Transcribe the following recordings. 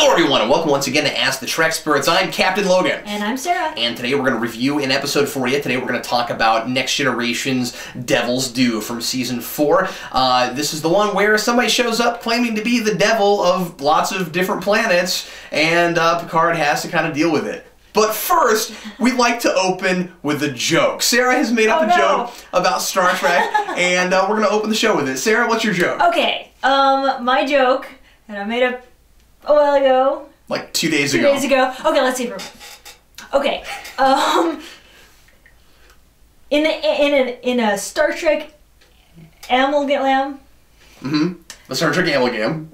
Hello everyone and welcome once again to Ask the Treksperts. I'm Captain Logan. And I'm Sarah. And today we're going to review an episode for you. Today we're going to talk about Next Generation's Devil's Due from Season 4. This is the one where somebody shows up claiming to be the devil of lots of different planets, and Picard has to kind of deal with it. But first, we'd like to open with a joke. Sarah has made up a joke about Star Trek, and we're going to open the show with it. Sarah, what's your joke? Okay, my joke, and I made up a while ago. Like 2 days ago. 2 days ago. Okay, let's see. Okay, in a Star Trek amalgam. The Star Trek amalgam.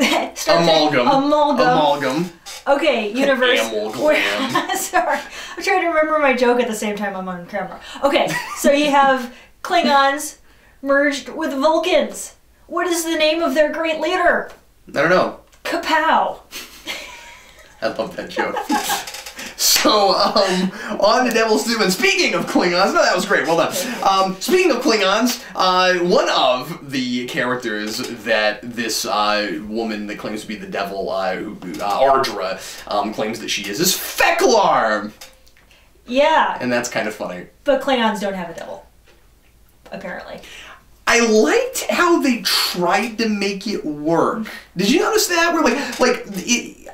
Amalgam. Amalgam. Okay, universe. Amalgam. Sorry, I'm trying to remember my joke at the same time I'm on camera. Okay, so you have Klingons merged with Vulcans. What is the name of their great leader? I don't know. Kapow. I love that joke. So, on to Devil's Due, and speaking of Klingons, no, that was great, well done. Speaking of Klingons, one of the characters that this woman that claims to be the devil, Ardra, claims that she is Feklar! Yeah. And that's kind of funny. But Klingons don't have a devil, apparently. I liked how they tried to make it work. Did you notice that? Where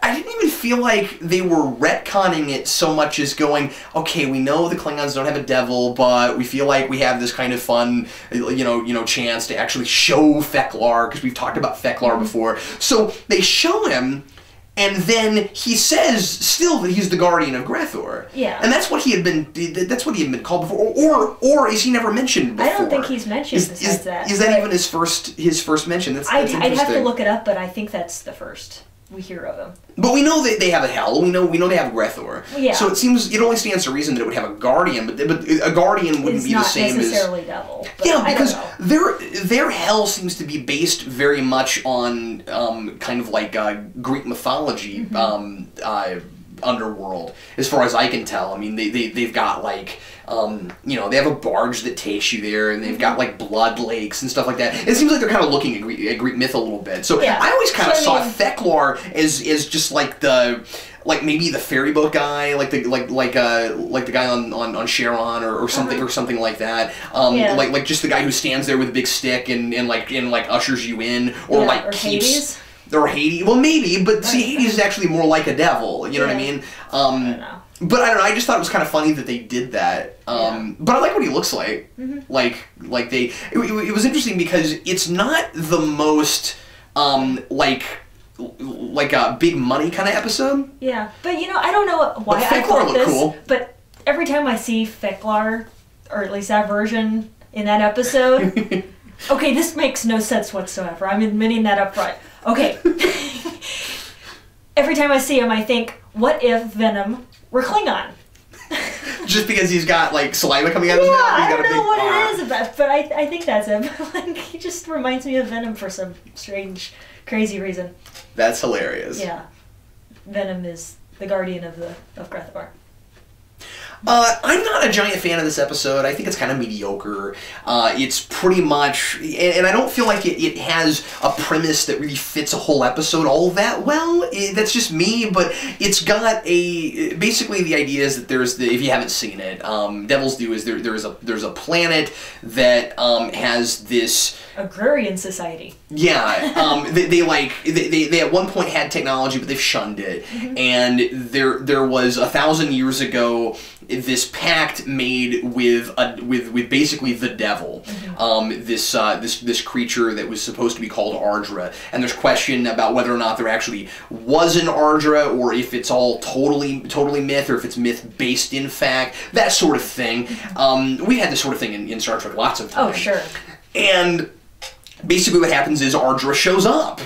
I didn't even feel like they were retconning it so much as going, okay, we know the Klingons don't have a devil, but we feel like we have this kind of fun, chance to actually show Feklar, because we've talked about Feklar before. So they show him, and then he says still that he's the guardian of Grethor. Yeah. And that's what he had been. That's what he had been called before. Or is he never mentioned before? I don't think he's mentioned besides that. Is that even his first mention? That's I'd have to look it up, but I think that's the first we hear of him. But we know that they have a Hell. We know they have Grethor. Yeah. So it only stands to reason that it would have a guardian, but a guardian wouldn't be the same as. It's not necessarily devil. Yeah, because their Hell seems to be based very much on kind of like Greek mythology underworld, as far as I can tell. I mean, they've got like. They have a barge that takes you there, and they've got like blood lakes and stuff like that. It seems like they're kind of looking at Greek myth a little bit. So yeah. I always kind of saw Feklar as just like maybe the ferry boat guy, like the guy on Charon or something like that. Like just the guy who stands there with a big stick and ushers you in, or or Hades. Or Hades. Well, maybe, but see, Hades is actually more like a devil. You know what I mean? I don't know. But I don't know. I just thought it was kind of funny that they did that. But I like what he looks like. It was interesting because it's not the most like a big money kind of episode. Yeah, but I don't know why I thought this. Cool. But every time I see Feklar, or at least that version in that episode, okay, this makes no sense whatsoever. I'm admitting that up front. Okay. Every time I see him, I think, what if Venom were Klingon? Just because he's got like saliva coming out of his mouth? I don't know what it is about, but I think that's him. Like, he just reminds me of Venom for some strange, crazy reason. That's hilarious. Yeah. Venom is the guardian of Grethor. I'm not a giant fan of this episode. I think it's kind of mediocre. It's pretty much, and I don't feel like it has a premise that really fits a whole episode all that well. That's just me, but it's got basically the idea is that if you haven't seen it, Devil's Due is there's a planet that has this agrarian society. Yeah, they at one point had technology, but they've shunned it. And there was 1,000 years ago this pact made with basically the devil, this creature that was supposed to be called Ardra. And there's question about whether or not there actually was an Ardra, or if it's all totally myth, or if it's myth based in fact, that sort of thing. We had this sort of thing in Star Trek lots of times. Oh, sure. And basically what happens is Ardra shows up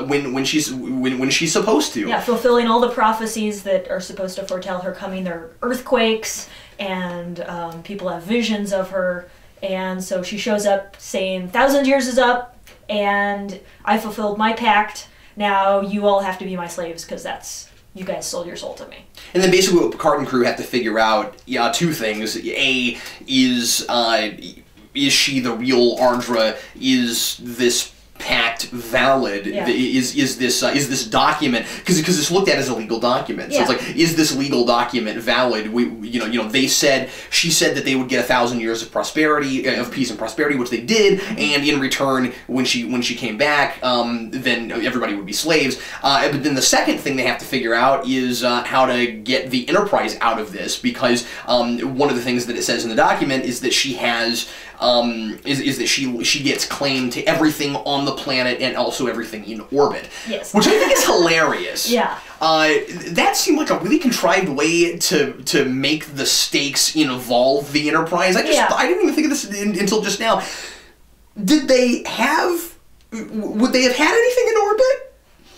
when she's supposed to. Yeah, fulfilling all the prophecies that are supposed to foretell her coming. There are earthquakes, and people have visions of her, and so she shows up saying, 1,000 years is up, and I fulfilled my pact. Now you all have to be my slaves, because you guys sold your soul to me. And then basically what Picard and crew have to figure out, two things. A, is she the real Ardra? Is this pact fact valid? Yeah. Is this document, because it's looked at as a legal document? So it's like, is this legal document valid? She said that they would get 1,000 years of prosperity, of peace and prosperity, which they did, and in return, when she came back, then everybody would be slaves. But then the second thing they have to figure out is how to get the Enterprise out of this, because one of the things that it says in the document is that she has is that she gets claim to everything on the planet and also everything in orbit. Yes. Which I think is hilarious. Yeah. That seemed like a really contrived way to make the stakes involve the Enterprise. I didn't even think of this until just now. Would they have had anything in orbit?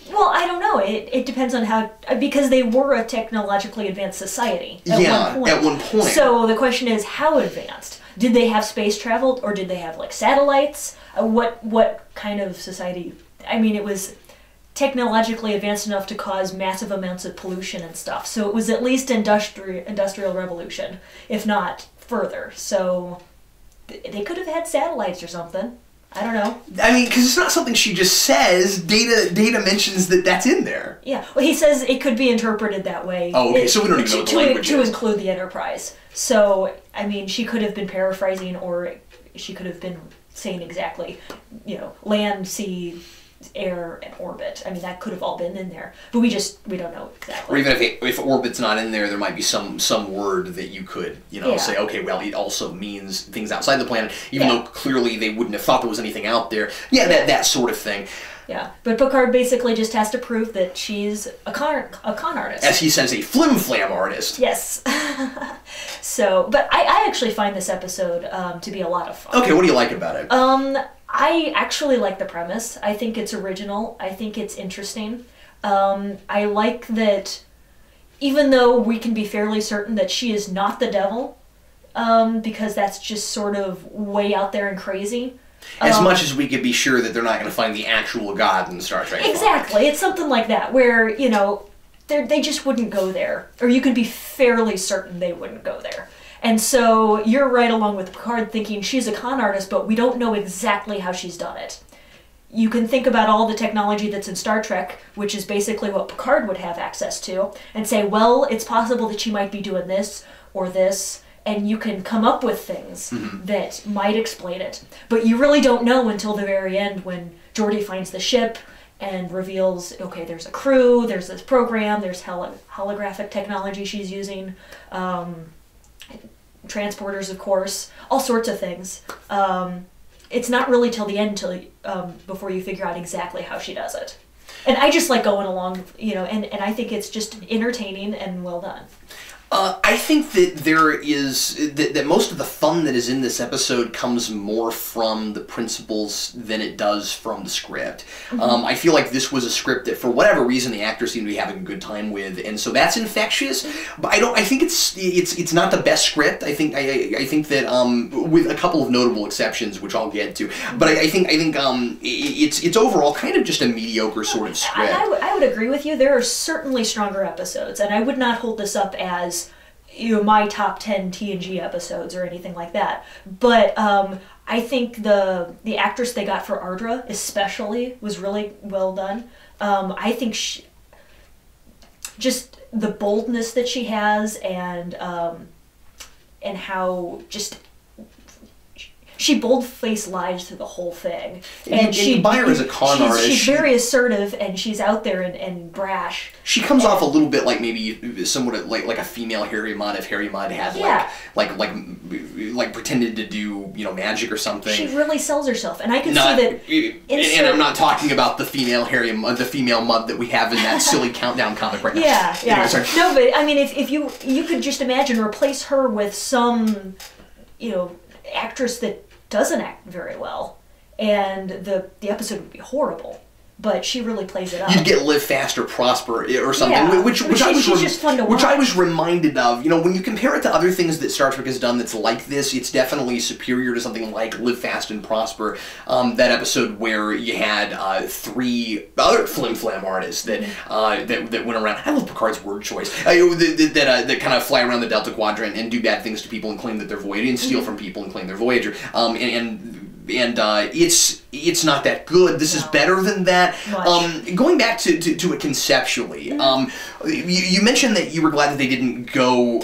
Well, I don't know. It depends on how, because they were a technologically advanced society at one point. So the question is, how advanced? Did they have space travel, or did they have like satellites? What kind of society? I mean, it was technologically advanced enough to cause massive amounts of pollution and stuff. So it was at least industrial revolution, if not further. So they could have had satellites or something. I don't know. I mean, because it's not something she just says. Data mentions that that's in there. Yeah. Well, he says it could be interpreted that way. Oh, okay. So we don't even know what the language is. To include the Enterprise. So, I mean, she could have been paraphrasing, or she could have been saying exactly, land, sea, air, and orbit. I mean, that could have all been in there, but we don't know exactly. Or even if orbit's not in there might be some word that you could say, okay, well, it also means things outside the planet, even though clearly they wouldn't have thought there was anything out there. Yeah, that sort of thing. Yeah, but Picard basically just has to prove that she's a con artist. As he says, a flim-flam artist. Yes. So, but I actually find this episode to be a lot of fun. Okay, what do you like about it? I actually like the premise. I think it's original. I think it's interesting. I like that even though we can be fairly certain that she is not the devil, because that's just sort of way out there and crazy. As much as we could be sure that they're not going to find the actual God in Star Trek. Exactly. It's something like that, where, they just wouldn't go there. Or you can be fairly certain they wouldn't go there. And so you're right along with Picard thinking she's a con artist, but we don't know exactly how she's done it. You can think about all the technology that's in Star Trek, which is basically what Picard would have access to, and say, well, it's possible that she might be doing this or this, and you can come up with things that might explain it. But you really don't know until the very end, when Geordi finds the ship and reveals, okay, there's a crew, there's this program, there's holographic technology she's using, transporters, of course, all sorts of things. It's not really till the end, before you figure out exactly how she does it. And I just like going along, and I think it's just entertaining and well done. I think that that most of the fun that is in this episode comes more from the principles than it does from the script. I feel like this was a script that, for whatever reason, the actors seem to be having a good time with, and so that's infectious. But I think it's not the best script. I think that with a couple of notable exceptions, which I'll get to. But I think it's overall kind of just a mediocre sort of script. I would agree with you. There are certainly stronger episodes, and I would not hold this up as my top 10 TNG episodes or anything like that. But I think the actress they got for Ardra especially was really well done. I think just the boldness that she has, and how just she bold-faced lies through the whole thing. And she buy her as a con artist. She's very assertive, and she's out there and brash. She comes off a little bit like maybe somewhat like a female Harry Mudd, if Harry Mudd had like pretended to do magic or something. She really sells herself, and I can see that. And I'm not talking about the female Mudd that we have in that silly Countdown comic right now. Yeah. Anyway, no, but I mean, if you could just imagine, replace her with some actress that doesn't act very well, and the episode would be horrible. But she really plays it up. You'd get Live Fast or Prosper or something, which she's just fun to watch. Which I was reminded of. When you compare it to other things that Star Trek has done that's like this, it's definitely superior to something like Live Fast and Prosper. That episode where you had 3 other flim-flam artists that went around. I love Picard's word choice. That kind of fly around the Delta Quadrant and do bad things to people and claim that they're Voyager, and steal from people and claim they're Voyager. And it's not that good. This is better than that. Going back to it conceptually, you mentioned that you were glad that they didn't go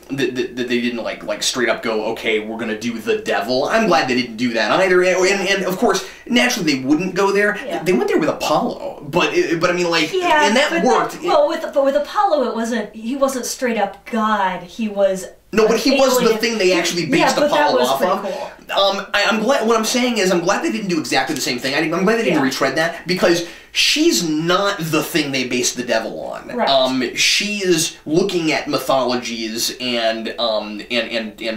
that they didn't like straight up go, okay, we're gonna do the devil. I'm glad they didn't do that either. And of course, naturally they wouldn't go there. Yeah. They went there with Apollo, but I mean, like, and that worked. But with Apollo, he wasn't straight up God. He was. No, but he was the thing they actually based Apollo off of. Cool. I'm glad. What I'm saying is, I'm glad they didn't do exactly the same thing. I'm glad they didn't retread that, because she's not the thing they based the devil on. Right. She is looking at mythologies and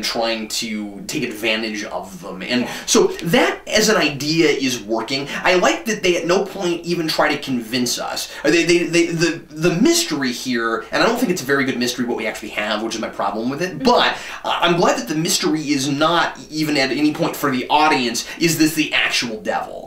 trying to take advantage of them, and so that as an idea is working. I like that they at no point even try to convince us. The mystery here, and I don't think it's a very good mystery what we actually have, which is my problem with it. But I'm glad that the mystery is not even at any point for the audience. Is this the actual devil?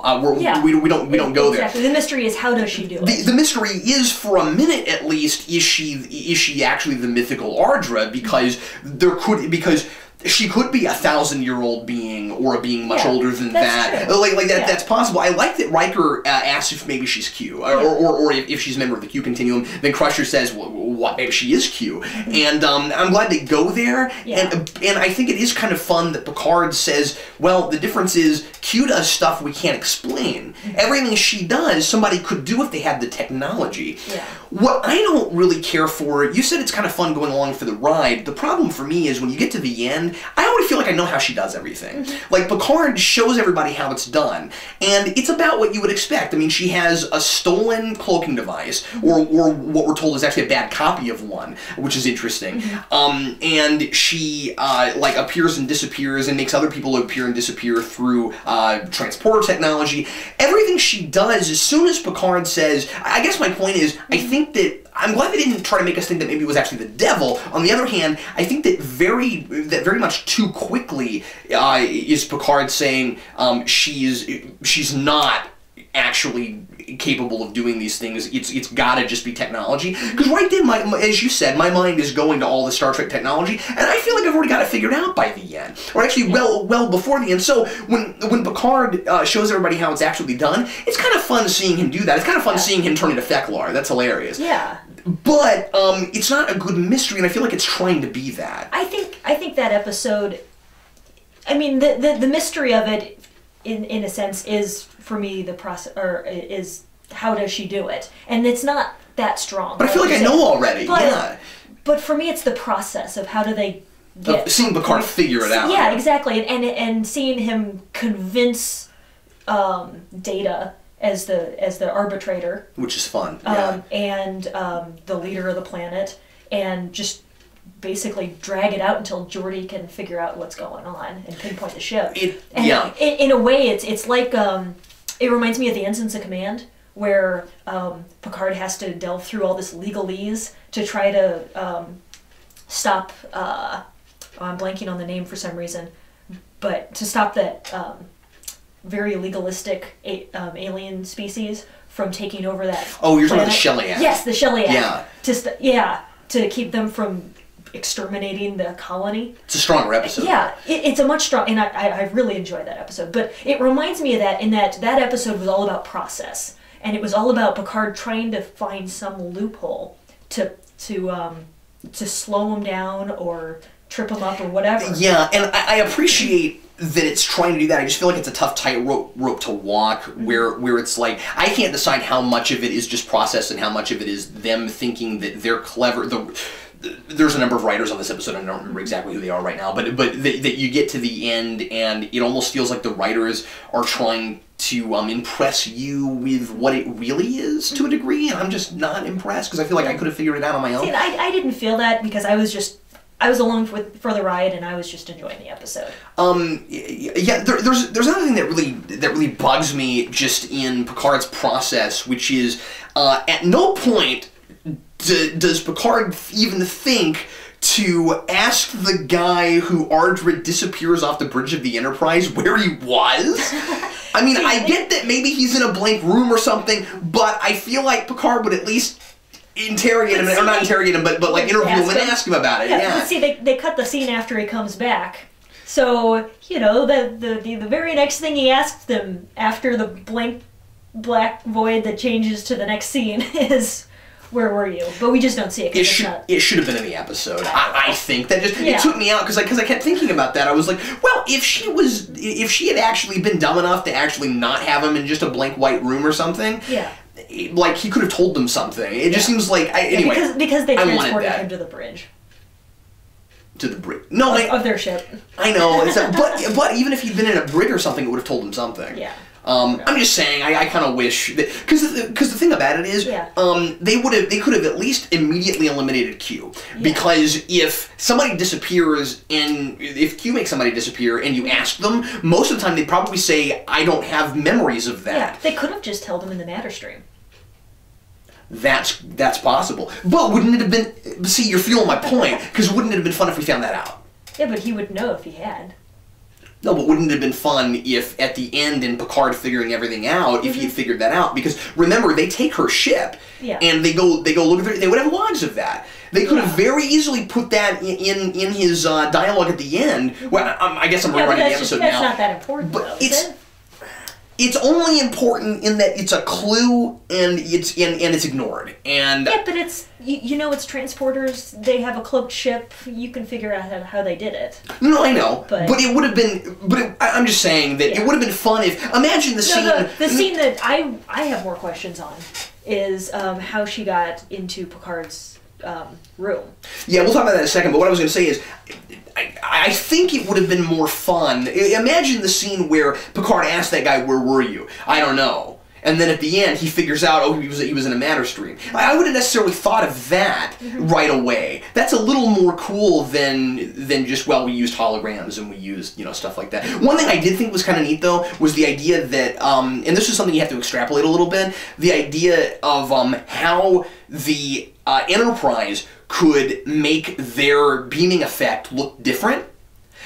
We don't go there. The mystery is, how does she do it? The mystery is, for a minute at least, is she actually the mythical Ardra? Because she could be a 1,000-year-old being, or a being much older than that. True. Like that. That's possible. I like that Riker asks if maybe she's Q, or if she's a member of the Q continuum. Then Crusher says, well, what? Maybe she is Q. And I'm glad they go there. And I think it is kind of fun that Picard says, well, the difference is Q does stuff we can't explain. Everything she does, somebody could do if they had the technology. What I don't really care for, you said it's kind of fun going along for the ride. The problem for me is when you get to the end, I already feel like I know how she does everything. Like, Picard shows everybody how it's done, and it's about what you would expect. I mean, she has a stolen cloaking device, or what we're told is actually a bad copy of one, which is interesting. And she, like, appears and disappears and makes other people appear and disappear through transporter technology. Everything she does, as soon as Picard says, I guess my point is, I think that I'm glad they didn't try to make us think that maybe it was actually the devil. On the other hand, I think that very much too quickly is Picard saying she's not actually capable of doing these things. It's gotta just be technology. Because right then, as you said, my mind is going to all the Star Trek technology, and I feel like I've already got it figured out by the end, or actually well before the end. So when Picard shows everybody how it's actually done, it's kind of fun seeing him do that. It's kind of fun seeing him turn into Feklar. That's hilarious. But it's not a good mystery, and I feel like it's trying to be that. I think that episode, I mean, the mystery of it, in a sense, is for me the process, or is how does she do it, and it's not that strong. But I feel like I know already. But for me, it's the process of how do they get seeing Picard figure it out. Yeah, exactly, and seeing him convince Data as the arbitrator, which is fun. And the leader of the planet, and just basically drag it out until Geordi can figure out what's going on and pinpoint the ship. In a way, it's like it reminds me of the Ensigns of Command, where Picard has to delve through all this legalese to try to stop. I'm blanking on the name for some reason, but to stop that very legalistic alien species from taking over that. Oh, you're planet. talking about the Shellyak. Yes, the Shellyak. To keep them from exterminating the colony. It's a stronger episode. Yeah, it's a much stronger, and I really enjoyed that episode. But it reminds me of that, in that episode was all about process, and it was all about Picard trying to find some loophole to slow him down or trip him up or whatever. Yeah, and I appreciate that it's trying to do that. I just feel like it's a tough tightrope to walk, where it's like, I can't decide how much of it is just process and how much of it is them thinking that they're clever. There's a number of writers on this episode, and I don't remember exactly who they are right now, but that you get to the end, and it almost feels like the writers are trying to impress you with what it really is to a degree, and I'm just not impressed, because I feel like I could have figured it out on my own. See, I didn't feel that, because I was along for the ride, and I was just enjoying the episode. Yeah, there's another thing that really bugs me just in Picard's process, which is at no point does Picard even think to ask the guy who Ardra disappears off the bridge of the Enterprise where he was. I mean, I get that maybe he's in a blank room or something, but I feel like Picard would at least interrogate him, but like interview him and ask him about it. Yeah. See, they cut the scene after he comes back, So, you know, the very next thing he asks them after the blank black void that changes to the next scene is, where were you? But we just don't see it. It should have been in the episode. I think that just it took me out because I kept thinking about that. I was like, well, if she had actually been dumb enough to actually not have him in just a blank white room or something, like he could have told them something. It just seems like anyway because they transported him to the bridge. To the brig. No, of their ship. I know, but even if he'd been in a brig or something, it would have told them something. Yeah. I'm just saying, I kind of wish that because the thing about it is, they could have at least immediately eliminated Q because if somebody disappears and if Q makes somebody disappear and you ask them, most of the time they'd probably say, I don't have memories of that. Yeah, they could have just held him in the matter stream. That's possible. But wouldn't it have been... See, you're feeling my point, because wouldn't it have been fun if we found that out? Yeah, but he would know if he had. No, but wouldn't it have been fun if, at the end, in Picard figuring everything out, if he had figured that out? Because, remember, they take her ship, and they go look at it, they would have logs of that. They could have very easily put that in his dialogue at the end. Well, I guess I'm rewriting the episode now. That's not that important, though, is it? It's only important in that it's a clue and it's ignored. And yeah, but it's you know it's transporters. They have a cloaked ship. You can figure out how they did it. No, I know, but it would have been. I'm just saying that it would have been fun if imagine the scene. The scene that I have more questions on is how she got into Picard's room. Yeah, we'll talk about that in a second. But what I was going to say is, I think it would have been more fun. Imagine the scene where Picard asked that guy, "Where were you?" "I don't know." And then at the end, he figures out, oh, he was in a matter stream. I wouldn't necessarily thought of that right away. That's a little more cool than just, well, we used holograms and we used, stuff like that. One thing I did think was kind of neat, though, was the idea that, and this is something you have to extrapolate a little bit, the idea of how the Enterprise could make their beaming effect look different.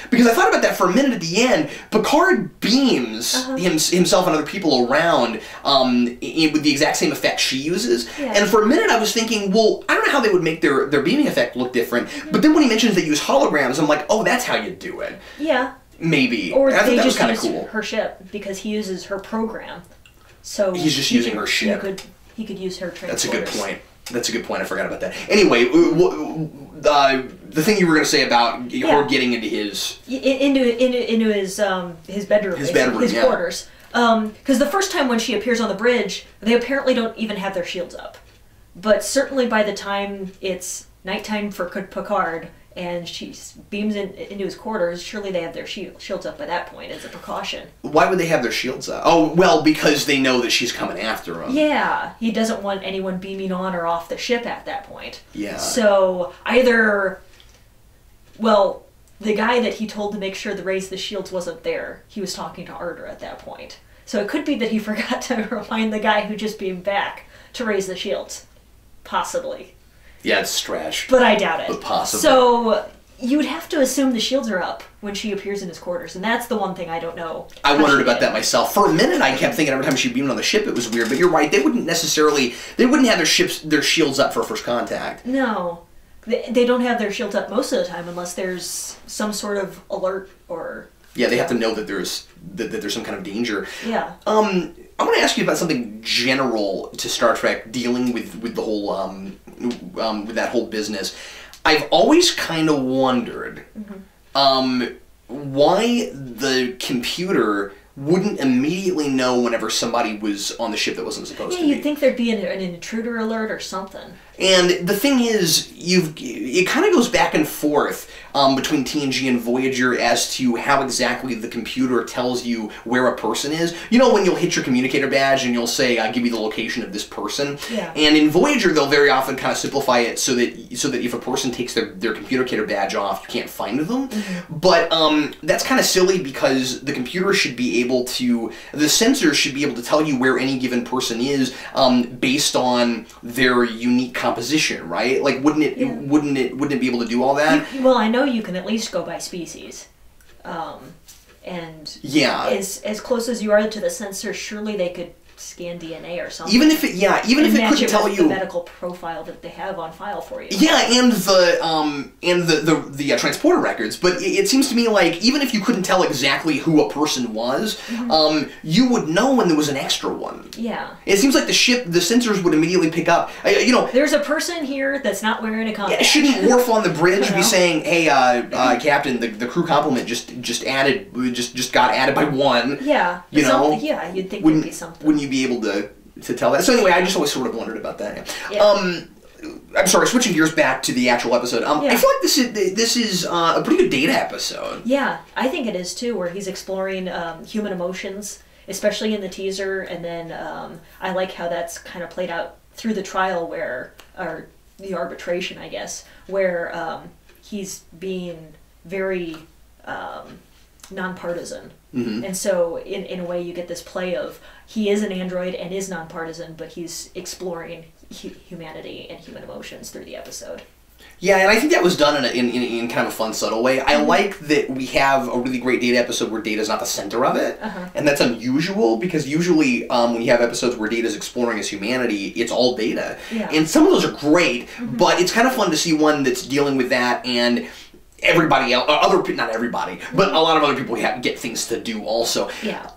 Because I thought about that for a minute at the end. Picard beams himself and other people around with the exact same effect she uses. Yeah. And for a minute I was thinking, well, I don't know how they would make their beaming effect look different. But then when he mentions they use holograms, I'm like, oh, that's how you do it. Yeah. Maybe. Or I they that was just kind of use cool. her ship because he uses her program. So he's just using her ship. He could use her transporters. That's a good point. That's a good point. I forgot about that. Anyway, the thing you were going to say about her getting into his his bedroom, his quarters. Because the first time when she appears on the bridge, they apparently don't even have their shields up. But certainly by the time it's nighttime for Picard and she beams into his quarters, surely they have their shields up by that point as a precaution. Why would they have their shields up? Oh, well, because they know that she's coming after them. Yeah, he doesn't want anyone beaming on or off the ship at that point. Yeah. So either, well, the guy that he told to make sure to raise the shields wasn't there. He was talking to Arter at that point. So it could be that he forgot to remind the guy who just beamed back to raise the shields. Possibly. Yeah, it's stretch. But I doubt it. But possibly. So you would have to assume the shields are up when she appears in his quarters, and that's the one thing I don't know. I wondered about that myself. For a minute, I kept thinking every time she beamed on the ship, it was weird. But you're right; they wouldn't have their shields up for first contact. No, they don't have their shields up most of the time unless there's some sort of alert or. Yeah, they have to know that there's some kind of danger. Yeah. I want to ask you about something general to Star Trek, dealing with the whole with that whole business. I've always kind of wondered why the computer wouldn't immediately know whenever somebody was on the ship that wasn't supposed to be. Yeah, you'd think there'd be an intruder alert or something. And the thing is, it kind of goes back and forth between TNG and Voyager as to how exactly the computer tells you where a person is. You know, when you'll hit your communicator badge and you'll say, give me the location of this person. Yeah. And in Voyager, they'll very often kind of simplify it so that if a person takes their communicator badge off, you can't find them. But that's kind of silly because the computer should be able to, the sensors should be able to tell you where any given person is based on their unique composition, right? Like, wouldn't it be able to do all that? Well, I know you can at least go by species, and yeah, as close as you are to the sensor, surely they could scan DNA or something. Even if it, yeah, even if it couldn't tell you the medical profile that they have on file for you. Yeah, and the transporter records. But it seems to me like even if you couldn't tell exactly who a person was, you would know when there was an extra one. Yeah. It seems like the sensors would immediately pick up. You know, there's a person here that's not wearing a compact. Yeah, shouldn't Worf on the bridge be saying, "Hey, Captain, the crew complement just got added by one." Yeah. You know. Yeah, you'd think there'd be something. Wouldn't you be able to tell that? So anyway, I just always sort of wondered about that. Yeah. I'm sorry, switching gears back to the actual episode. I feel like this is a pretty good Data episode. Yeah, I think it is too, where he's exploring human emotions, especially in the teaser, and then I like how that's kind of played out through the trial or the arbitration, I guess, where he's being very nonpartisan. And so in a way you get this play of he is an android and is nonpartisan, but he's exploring humanity and human emotions through the episode. Yeah, and I think that was done in kind of a fun, subtle way. I like that we have a really great Data episode where Data's not the center of it, and that's unusual because usually when you have episodes where Data's exploring his humanity, it's all Data. Yeah. And some of those are great, but it's kind of fun to see one that's dealing with that and everybody else, not everybody, but a lot of other people get things to do also. Yeah.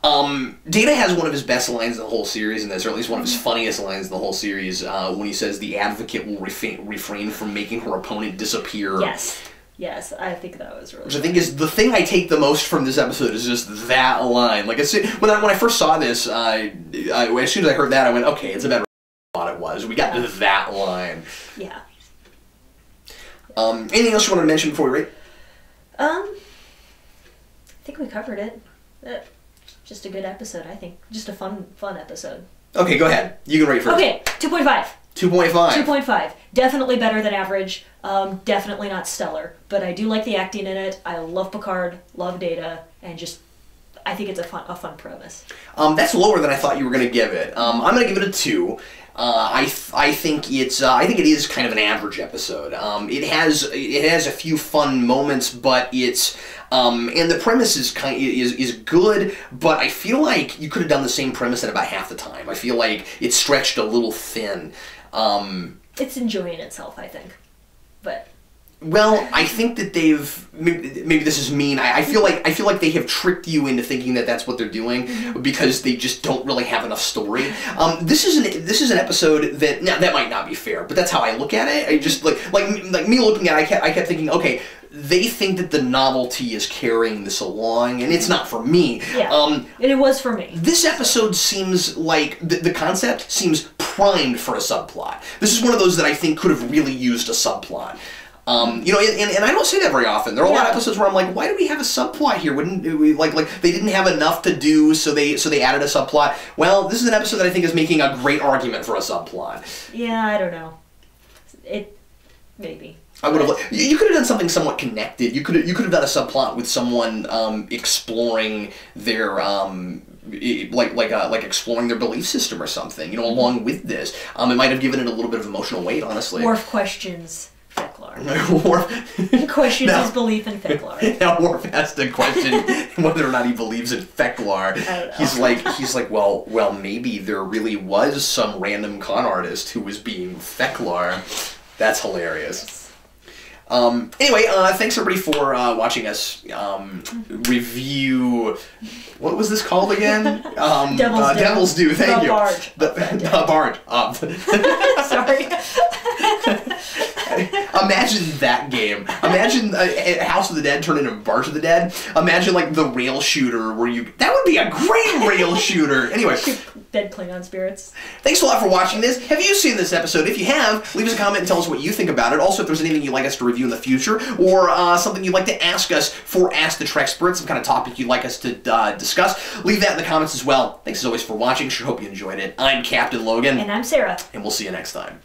Data has one of his best lines in the whole series in this, or at least one of his funniest lines in the whole series, when he says the advocate will refrain from making her opponent disappear. Yes. Yes, I think that was really Which I think is the thing I take the most from this episode is just that line. Like, when I first saw this, as soon as I heard that, I went, okay, it's a better than I thought it was. We got that line. Yeah. Anything else you want to mention before we rate? I think we covered it. Just a good episode, I think. Just a fun episode. Okay, go ahead. You can rate first. Okay, 2.5. 2.5. 2.5. Definitely better than average. Definitely not stellar. But I do like the acting in it. I love Picard, love Data, and just I think it's a fun premise. That's lower than I thought you were going to give it. I'm going to give it a 2. I think it is kind of an average episode. It has a few fun moments, but it's and the premise is good, but I feel like you could have done the same premise at about half the time. I feel like it's stretched a little thin. It's enjoying itself, I think, but. Well, I think that maybe this is mean. I feel like they have tricked you into thinking that that's what they're doing because they just don't really have enough story. This is an episode that now that might not be fair, but that's how I look at it. I just like me looking at it, I kept thinking, okay, they think that the novelty is carrying this along, and it's not for me. Yeah, it was for me. This episode seems like the concept seems primed for a subplot. This is one of those that I think could have really used a subplot. You know, and I don't say that very often. There are a lot of episodes where I'm like, why do we have a subplot here? Wouldn't we, like they didn't have enough to do, so they added a subplot. Well, this is an episode that I think is making a great argument for a subplot. Yeah, I don't know. Maybe. I would have. You could have done something somewhat connected. You could have done a subplot with someone exploring their like exploring their belief system or something. You know, along with this, it might have given it a little bit of emotional weight. Honestly, Worf questions Feklar. Worf questions his belief in Feklar. Now Worf has to question whether or not he believes in Feklar. He's like, well, maybe there really was some random con artist who was being Feklar. That's hilarious. Anyway, thanks everybody for watching us review. What was this called again? Devil's Due. Thank you. Barge. The Barge. Sorry. Imagine that game. Imagine House of the Dead turned into Barge of the Dead. Imagine like the rail shooter where that would be a great rail shooter. Anyway. Dead Klingon spirits. Thanks a lot for watching this. Have you seen this episode? If you have, leave us a comment and tell us what you think about it. Also, if there's anything you'd like us to review in the future, or something you'd like to ask us for Ask the Treksperts, some kind of topic you'd like us to discuss, leave that in the comments as well. Thanks as always for watching. Sure hope you enjoyed it. I'm Captain Logan. And I'm Sarah. And we'll see you next time.